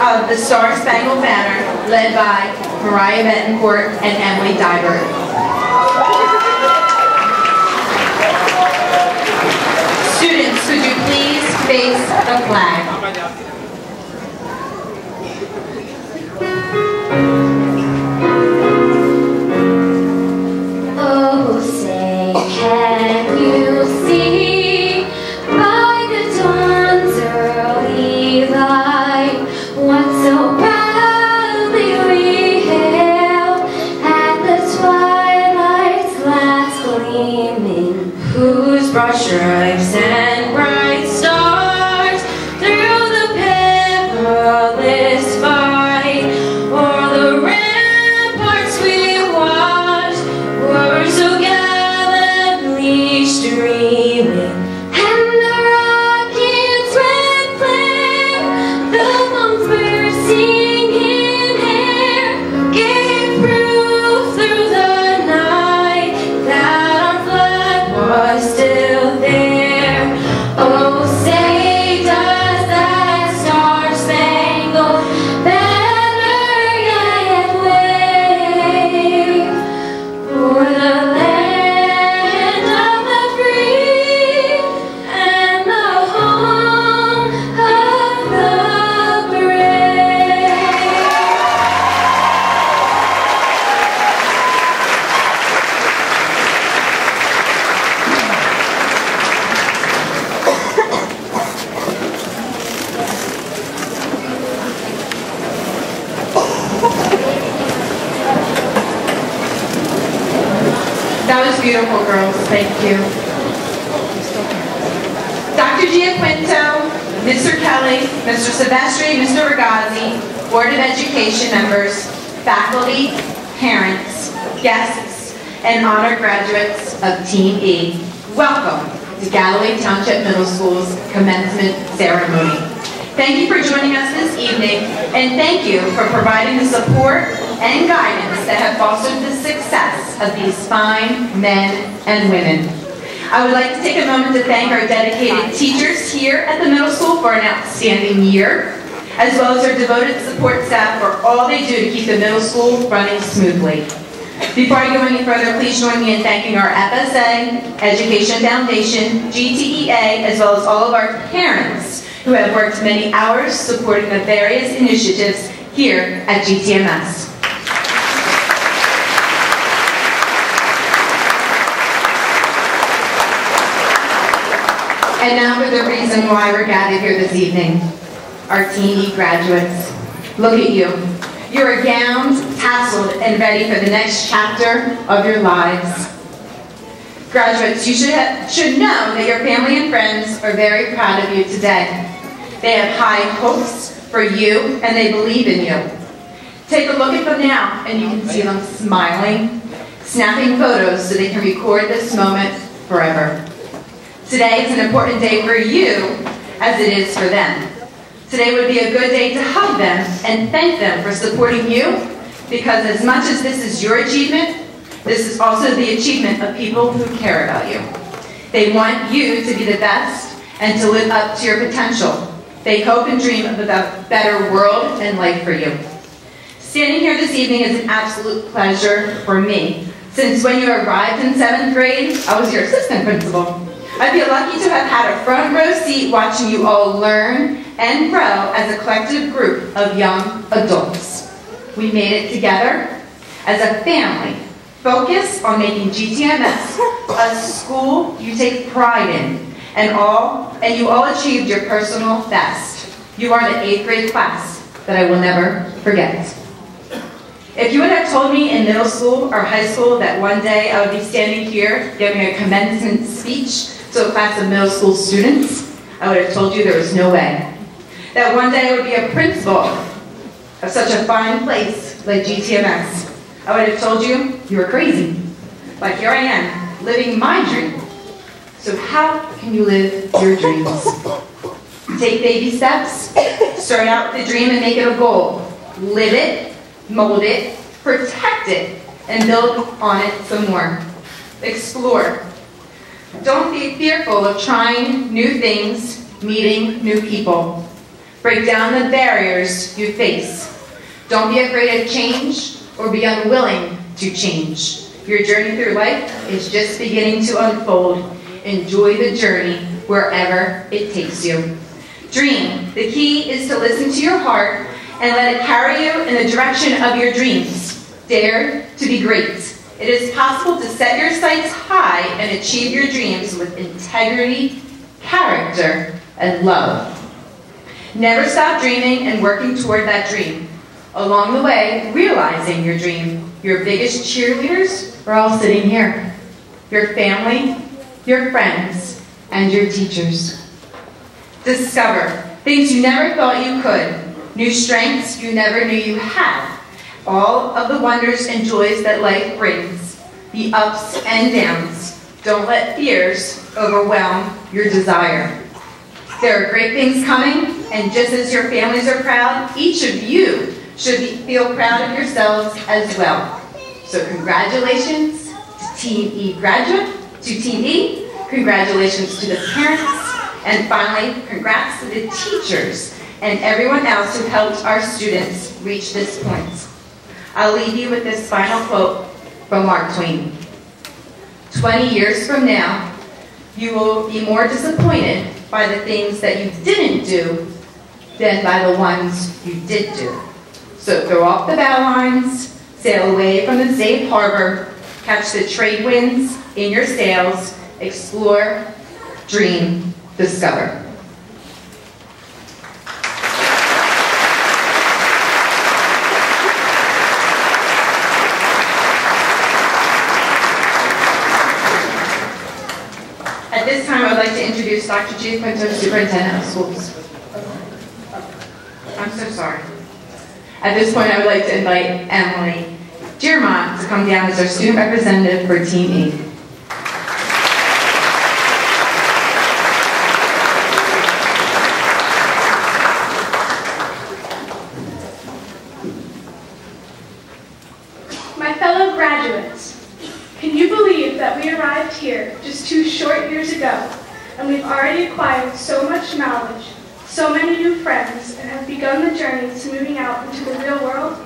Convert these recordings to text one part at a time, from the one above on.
of the Star Spangled Banner, led by Mariah Betancourt and Emily Dybert. Students, could you please face the flag? Oh, say, can you see by the dawn's early light what so proudly we hailed at the twilight's last gleaming, whose broad stripes and bright stars through the perilous fight o'er the ramparts we watched were so gallantly streaming, and the rockets red flare, the monks bursting in air, gave proof through the night that our flag was still there. Oh, say does that star-spangled banner yet wave for the land of the free and the home of the brave? That was beautiful, girls. Thank you. Dr. Giaquinto, Mr. Kelly, Mr. Silvestri, Mr. Ragazzi, Board of Education members, faculty, parents, guests, and honored graduates of Team E, welcome to Galloway Township Middle School's commencement ceremony. Thank you for joining us this evening, and thank you for providing the support and guidance that have fostered the success of these fine men and women. I would like to take a moment to thank our dedicated teachers here at the middle school for an outstanding year, as well as our devoted support staff for all they do to keep the middle school running smoothly. Before I go any further, please join me in thanking our FSA, Education Foundation, GTEA, as well as all of our parents who have worked many hours supporting the various initiatives here at GTMS. And now for the reason why we're gathered here this evening. Our Team E graduates. Look at you. You are gowned, tasseled, and ready for the next chapter of your lives. Graduates, you should know that your family and friends are very proud of you today. They have high hopes for you, and they believe in you. Take a look at them now, and you can see them smiling, snapping photos so they can record this moment forever. Today is an important day for you, as it is for them. Today would be a good day to hug them and thank them for supporting you, because as much as this is your achievement, this is also the achievement of people who care about you. They want you to be the best and to live up to your potential. They hope and dream of a better world and life for you. Standing here this evening is an absolute pleasure for me, since when you arrived in 7th grade, I was your assistant principal. I feel lucky to have had a front row seat watching you all learn and grow as a collective group of young adults. We made it together as a family, focused on making GTMS a school you take pride in, and you all achieved your personal best. You are the 8th grade class that I will never forget. If you would have told me in middle school or high school that one day I would be standing here giving a commencement speech to a class of middle school students, I would have told you there was no way. That one day I would be a principal of such a fine place like GTMS, I would have told you you were crazy. But here I am, living my dream. So how can you live your dreams? Take baby steps, start out with a dream and make it a goal. Live it, mold it, protect it, and build on it some more. Explore. Don't be fearful of trying new things, meeting new people. Break down the barriers you face. Don't be afraid of change or be unwilling to change. Your journey through life is just beginning to unfold. Enjoy the journey wherever it takes you. Dream. The key is to listen to your heart and let it carry you in the direction of your dreams. Dare to be great. It is possible to set your sights high and achieve your dreams with integrity, character, and love. Never stop dreaming and working toward that dream. Along the way, realizing your dream, your biggest cheerleaders are all sitting here. Your family, your friends, and your teachers. Discover things you never thought you could, new strengths you never knew you had, all of the wonders and joys that life brings, the ups and downs. Don't let fears overwhelm your desire. There are great things coming, and just as your families are proud, each of you should feel proud of yourselves as well. So congratulations to Team E graduate, to Team E, congratulations to the parents, and finally, congrats to the teachers and everyone else who helped our students reach this point. I'll leave you with this final quote from Mark Twain. 20 years from now, you will be more disappointed by the things that you didn't do than by the ones you did do. So throw off the bow lines, sail away from the safe harbor, catch the trade winds in your sails, explore, dream, discover. At this time, I would like to introduce Dr. G. Quinto, Superintendent of Schools. I'm so sorry. At this point, I would like to invite Emily Dearmont to come down as our student representative for Team E. My fellow graduates, can you believe that we arrived here just 2 short years ago, and we've already acquired so much knowledge, so many new friends, and have begun the journey to moving out into the real world?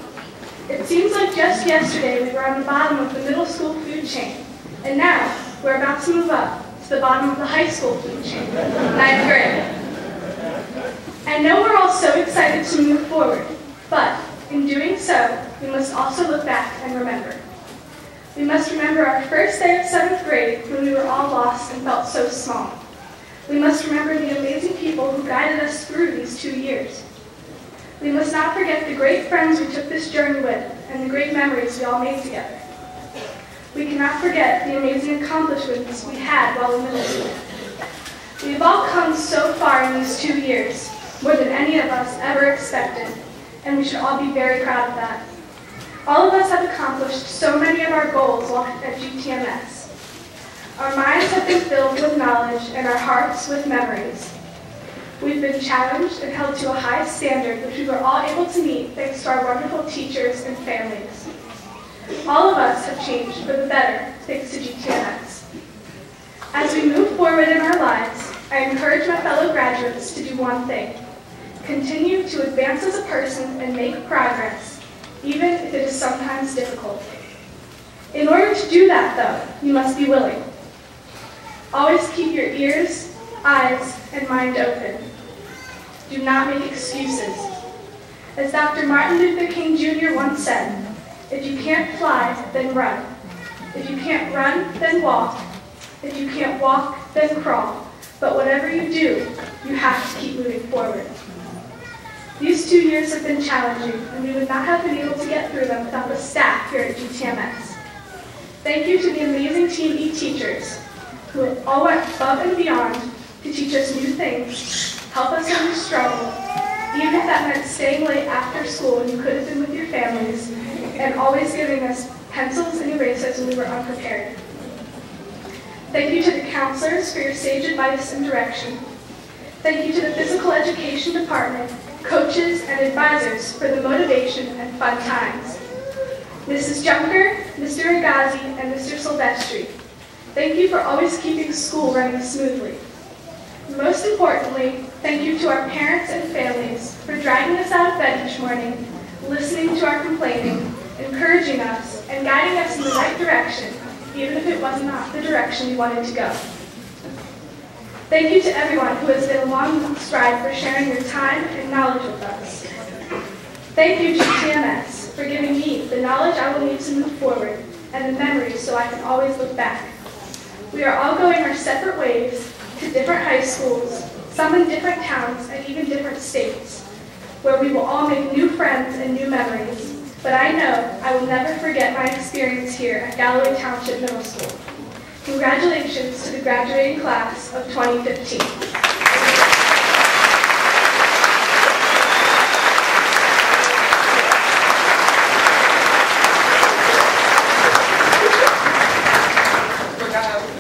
It seems like just yesterday we were on the bottom of the middle school food chain, and now we're about to move up to the bottom of the high school food chain, 9th grade. I know we're all so excited to move forward, but in doing so, we must also look back and remember. We must remember our first day of 7th grade when we were all lost and felt so small. We must remember the amazing people who guided us through these 2 years. We must not forget the great friends we took this journey with and the great memories we all made together. We cannot forget the amazing accomplishments we had while in middle school. We've all come so far in these 2 years, more than any of us ever expected, and we should all be very proud of that. All of us have accomplished so many of our goals while at GTMS. Our minds have been filled with knowledge and our hearts with memories. We've been challenged and held to a high standard which we were all able to meet thanks to our wonderful teachers and families. All of us have changed for the better thanks to GTMS. As we move forward in our lives, I encourage my fellow graduates to do one thing: continue to advance as a person and make progress, even if it is sometimes difficult. In order to do that, though, you must be willing. Always keep your ears, eyes, and mind open. Do not make excuses. As Dr. Martin Luther King Jr. once said, if you can't fly, then run. If you can't run, then walk. If you can't walk, then crawl. But whatever you do, you have to keep moving forward. These 2 years have been challenging, and we would not have been able to get through them without the staff here at GTMS. Thank you to the amazing Team E teachers, who all went above and beyond to teach us new things, help us when we struggle, even if that meant staying late after school when you could have been with your families, and always giving us pencils and erasers when we were unprepared. Thank you to the counselors for your sage advice and direction. Thank you to the physical education department, coaches, and advisors for the motivation and fun times. Mrs. Junker, Mr. Agazi, and Mr. Silvestri, thank you for always keeping school running smoothly. Most importantly, thank you to our parents and families for dragging us out of bed each morning, listening to our complaining, encouraging us, and guiding us in the right direction, even if it was not the direction we wanted to go. Thank you to everyone who has been along this ride for sharing your time and knowledge with us. Thank you, GTMS, for giving me the knowledge I will need to move forward and the memories so I can always look back. We are all going our separate ways to different high schools, some in different towns and even different states, where we will all make new friends and new memories. But I know I will never forget my experience here at Galloway Township Middle School. Congratulations to the graduating class of 2015.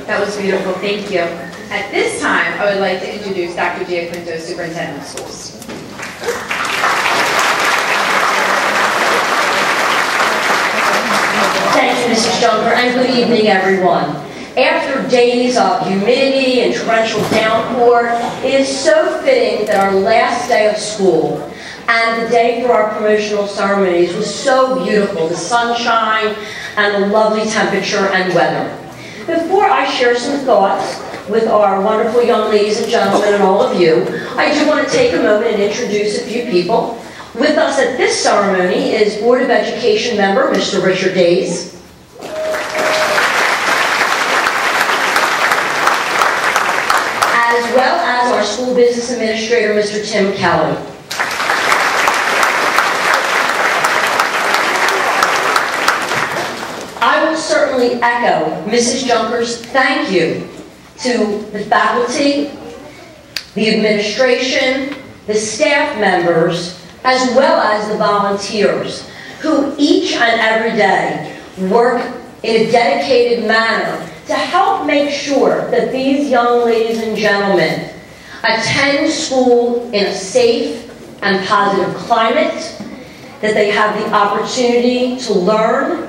That was beautiful, thank you. At this time, I would like to introduce Dr. Giaquinto, Superintendent of Schools. Thank you, Mrs. Junker, and good evening, everyone. After days of humidity and torrential downpour, it is so fitting that our last day of school and the day for our promotional ceremonies was so beautiful, the sunshine and the lovely temperature and weather. Before I share some thoughts with our wonderful young ladies and gentlemen and all of you, I do want to take a moment and introduce a few people. With us at this ceremony is Board of Education member, Mr. Richard Days. As well as our school business administrator, Mr. Tim Kelly. I will certainly echo Mrs. Junker's thank you to the faculty, the administration, the staff members, as well as the volunteers, who each and every day work in a dedicated manner to help make sure that these young ladies and gentlemen attend school in a safe and positive climate, that they have the opportunity to learn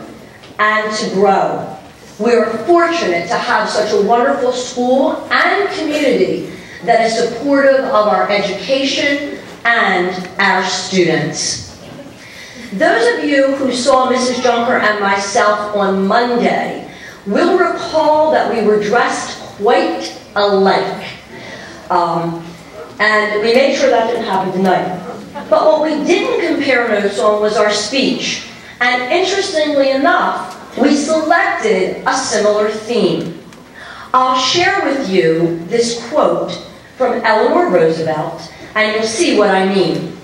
and to grow. We are fortunate to have such a wonderful school and community that is supportive of our education and our students. Those of you who saw Mrs. Junker and myself on Monday will recall that we were dressed quite alike. And we made sure that didn't happen tonight. But what we didn't compare notes on was our speech. And interestingly enough, we selected a similar theme. I'll share with you this quote from Eleanor Roosevelt, and you'll see what I mean.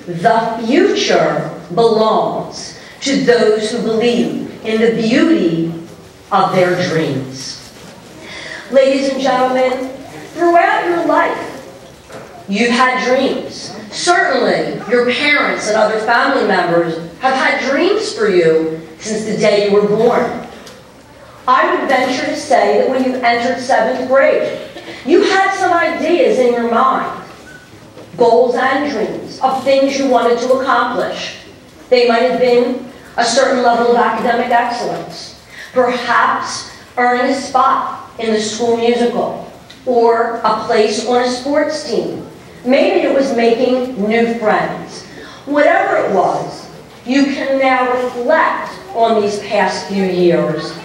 The future belongs to those who believe in the beauty of their dreams. Ladies and gentlemen, throughout your life, you've had dreams. Certainly, your parents and other family members have had dreams for you since the day you were born. I would venture to say that when you entered 7th grade, you had some ideas in your mind, goals and dreams of things you wanted to accomplish. They might have been a certain level of academic excellence, perhaps earning a spot in the school musical, or a place on a sports team. Maybe it was making new friends. Whatever it was, you can now reflect on these past few years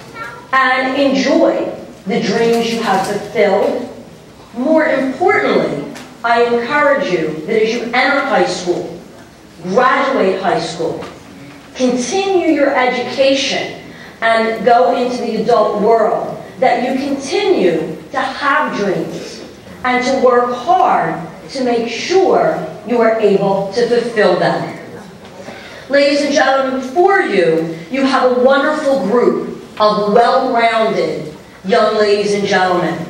and enjoy the dreams you have fulfilled. More importantly, I encourage you that as you enter high school, graduate high school, continue your education, and go into the adult world, that you continue to have dreams and to work hard to make sure you are able to fulfill them. Ladies and gentlemen, before you, you have a wonderful group of well-rounded young ladies and gentlemen.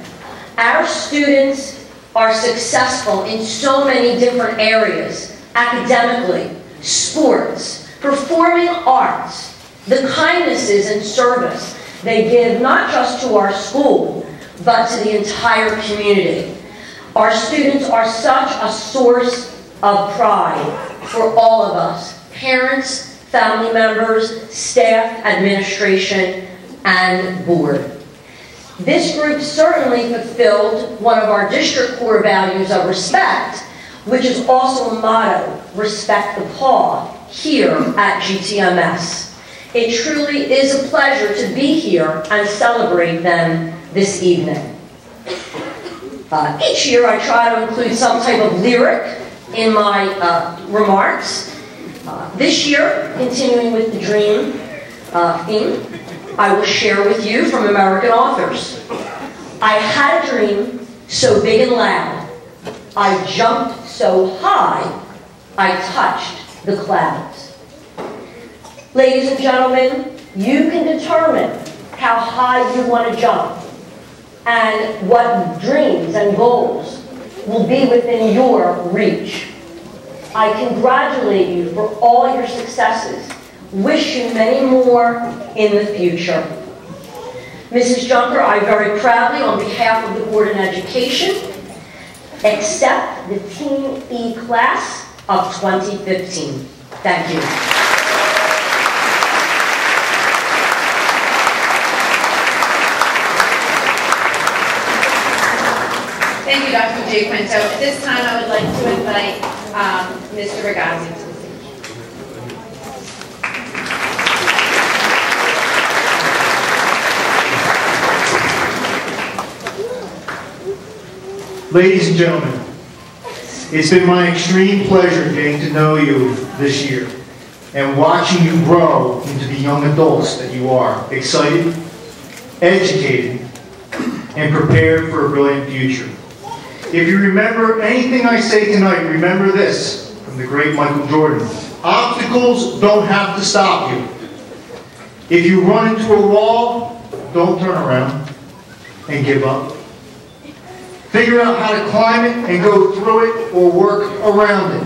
Our students are successful in so many different areas, academically, sports, performing arts, the kindnesses and service they give not just to our school, but to the entire community. Our students are such a source of pride for all of us, parents, family members, staff, administration, and board. This group certainly fulfilled one of our district core values of respect, which is also a motto, respect the paw, here at GTMS. It truly is a pleasure to be here and celebrate them this evening. Each year I try to include some type of lyric in my remarks. This year, continuing with the dream theme, I will share with you from American authors. I had a dream so big and loud, I jumped so high, I touched the clouds. Ladies and gentlemen, you can determine how high you want to jump and what dreams and goals will be within your reach. I congratulate you for all your successes. Wish you many more in the future. Mrs. Junker, I very proudly, on behalf of the Board of Education, accept the Team E class of 2015. Thank you. Thank you, Dr. J. Quinto. At this time, I would like to invite Mr. Ragazzi to the stage. Ladies and gentlemen, it's been my extreme pleasure getting to know you this year and watching you grow into the young adults that you are, excited, educated, and prepared for a brilliant future. If you remember anything I say tonight, remember this from the great Michael Jordan. Obstacles don't have to stop you. If you run into a wall, don't turn around and give up. Figure out how to climb it and go through it or work around it.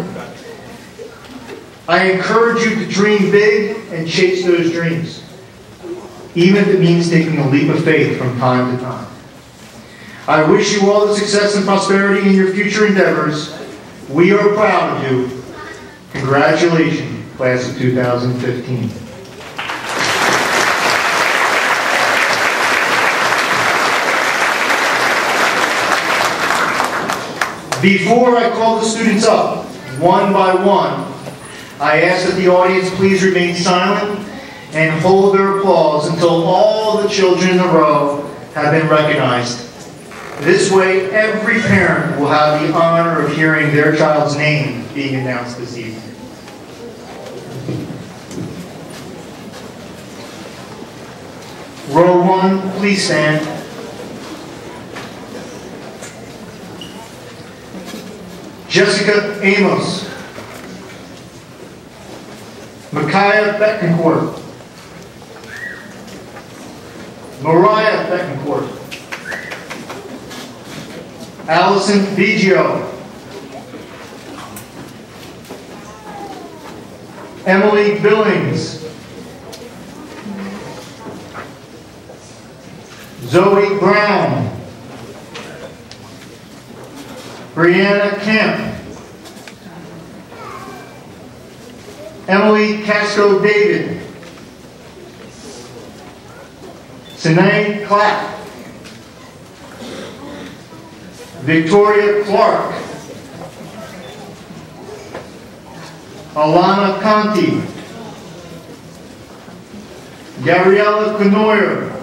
I encourage you to dream big and chase those dreams, even if it means taking a leap of faith from time to time. I wish you all the success and prosperity in your future endeavors. We are proud of you. Congratulations, class of 2015. Before I call the students up, one by one, I ask that the audience please remain silent and hold their applause until all the children in the row have been recognized. This way, every parent will have the honor of hearing their child's name being announced this evening. Row 1, please stand. Jessica Amos. Micaiah Betancourt. Mariah Betancourt. Allison Biggio. Emily Billings. Zoe Brown. Brianna Kemp. Emily Casco David. Sinae Clapp. Victoria Clark. Alana Conti. Gabriella Canoyer.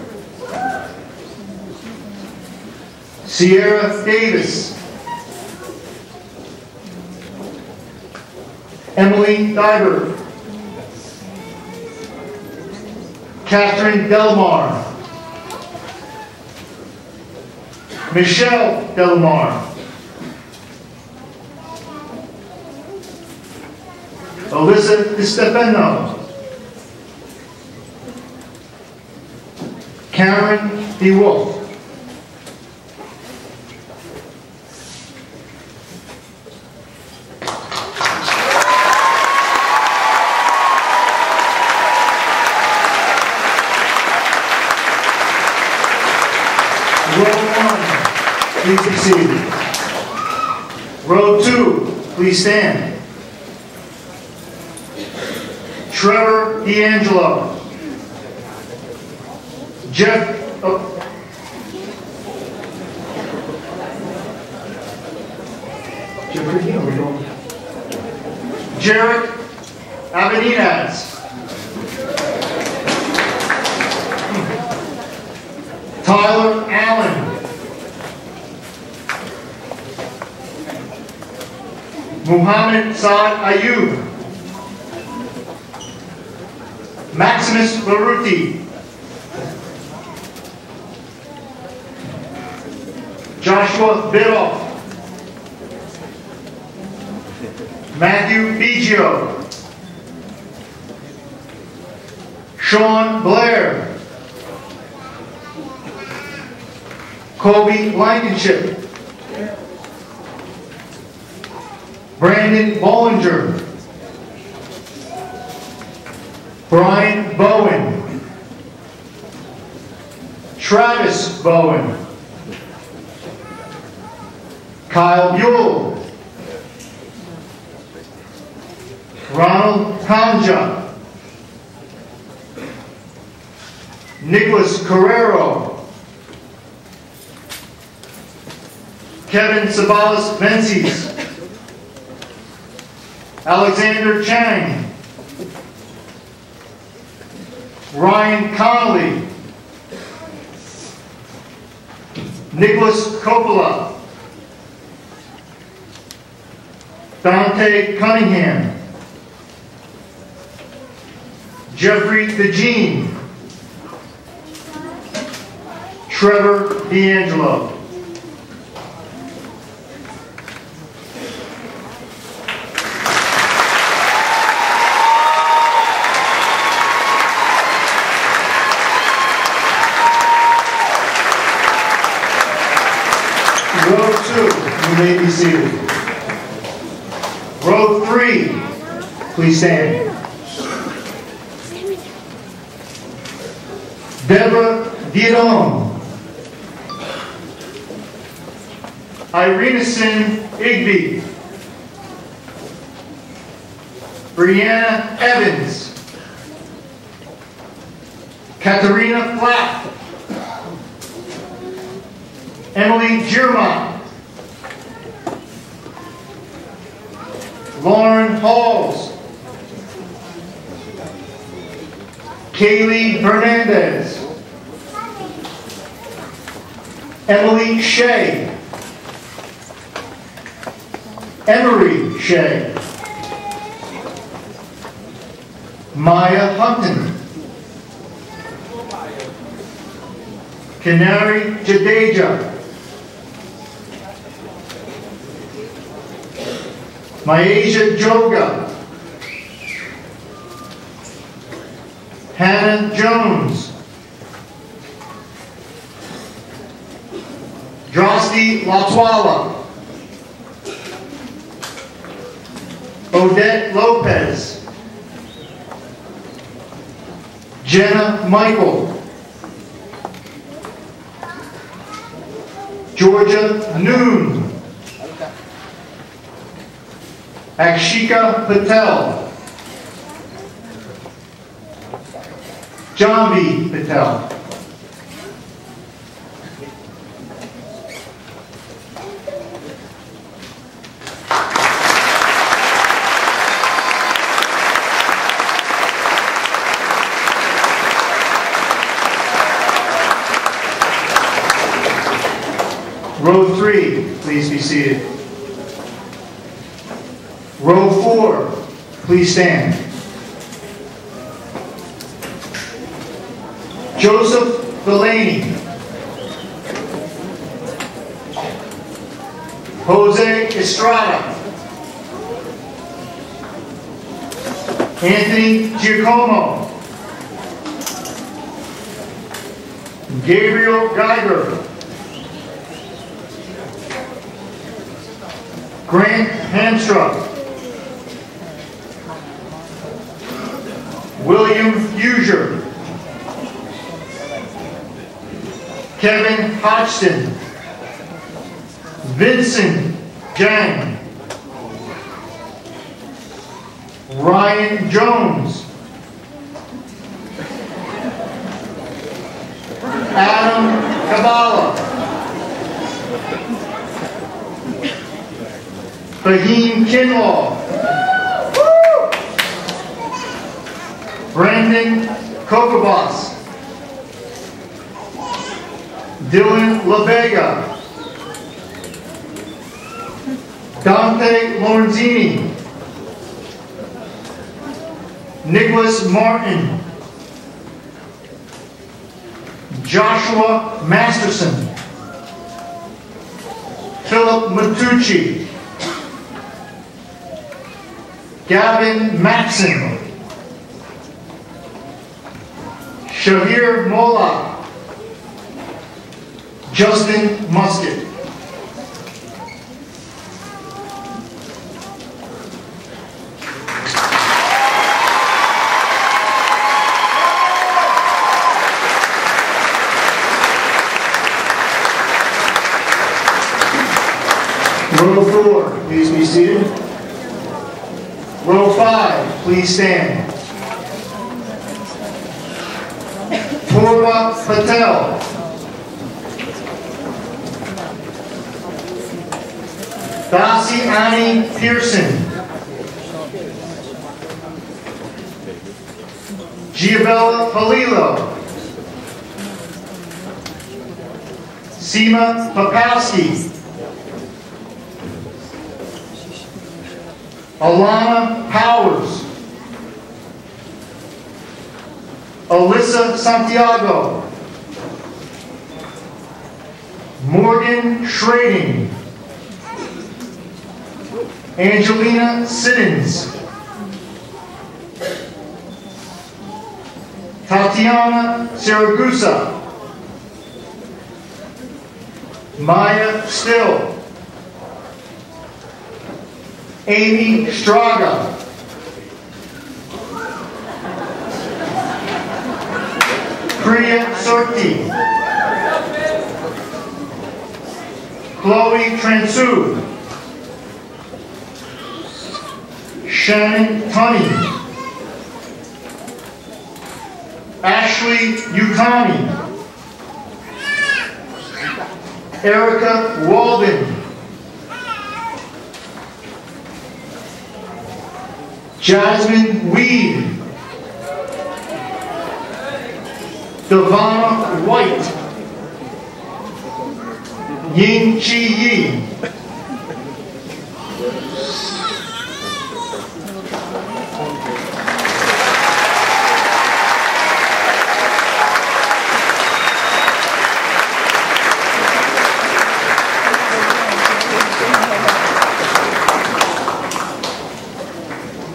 Sierra Davis. Emily Diver. Catherine Delmar. Michelle Delmar. Alyssa DiStefano. Karen DeWolf. Please be seated. Row 2, please stand. Trevor D'Angelo. Jarek Avenidas. Tyler Allen. Muhammad Saad Ayub. Maximus Baruti. Joshua Biddle. Matthew Biggio. Sean Blair. Kobe Blankenship. Brandon Bollinger. Brian Bowen. Travis Bowen. Kyle Buell. Ronald Kanja. Nicholas Carrero. Kevin Sabalas Vences. Alexander Chang. Ryan Connolly. Nicholas Coppola. Dante Cunningham. Jeffrey DeJean. Trevor D'Angelo. Row 2, you may be seated. Row 3, please stand. Deborah Dion. Ireneson Igby. Brianna Evans. Katarina Flack. Emily Girmont. Lauren Halls. Kaylee Hernandez. Emily Shea. Emery Shea. Maya Humpton. Canary Jadeja. Myasia Joga. Hannah Jones. Drosty Latwala. Odette Lopez. Jenna Michael. Georgia Noon. Akshika Patel. Jambi Patel. Row 3, please be seated. Row 4, please stand. Joseph Delaney. Jose Estrada. Anthony Giacomo. Gabriel Geiger. Grant Hamstra. William Fusier. Kevin Hodgson. Vincent Jang. Ryan Jones. Adam Kabbalah. Fahim Kinlaw. Brandon Kokobos. Dylan LaVega. Dante Lorenzini. Nicholas Martin. Joshua Masterson. Philip Matucci. Gavin Maxson. Shahir Mola. Justin Musket. Row 4, please be seated. Row 5, please stand. Purva Patel. Dasi Annie Pearson. Giabella Palillo. Seema Popowski. Alana Powers. Alyssa Santiago. Morgan Schrading. Angelina Siddons. Tatiana Saragusa. Maya Still. Amy Straga. Priya Surti. Chloe Transu. Shannon Tunney. Ashley Utani. Erica Walden. Jasmine Weed. Devonna White. Ying Chi Yi.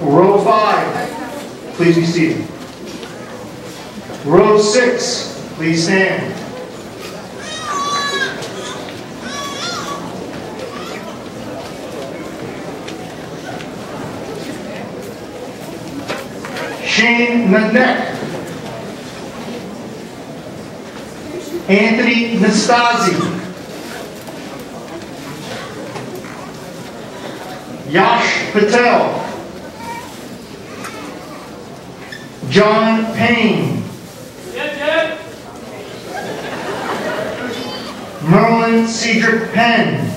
Row 5, please be seated. Row 6, please stand. Shane Nanette. Anthony Nastasi. Yash Patel. John Payne. Merlin Cedric Penn.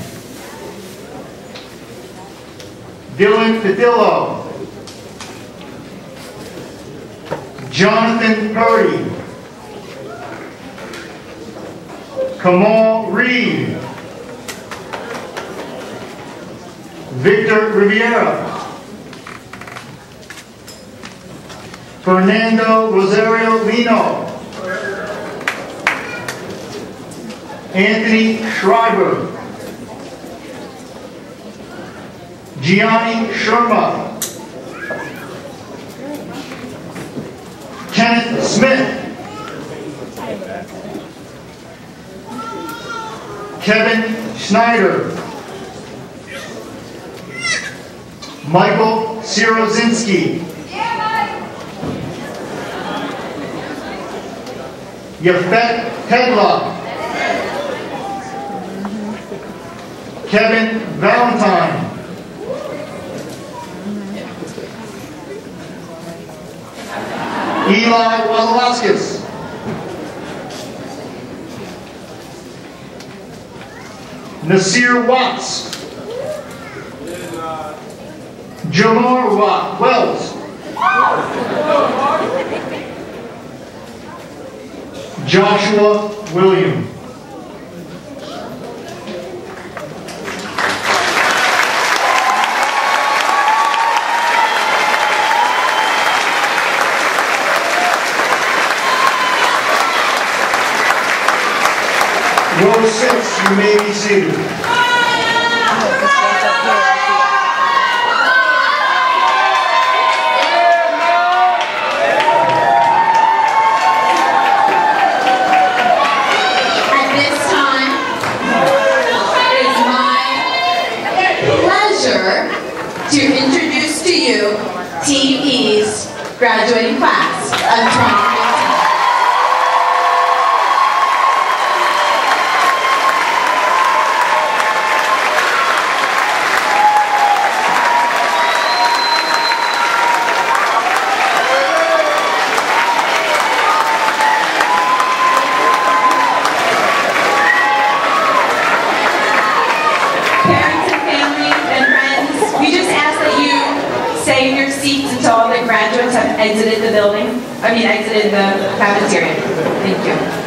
Dylan Padillo. Jonathan Purdy. Kamal Reed. Victor Riviera. Fernando Rosario Lino. Anthony Schreiber. Gianni Sharma. Kenneth Smith. Kevin Schneider. Michael Sirozinski. Yafet Hedla. Kevin Valentine. Eli Wazalaskis. Nasir Watts. Jamar Wells. Joshua William. Row 6, you may be seated. To introduce to you Team E's graduating class of 2015. Stay in your seats until all the graduates have exited the building. Exited the cafeteria. Thank you.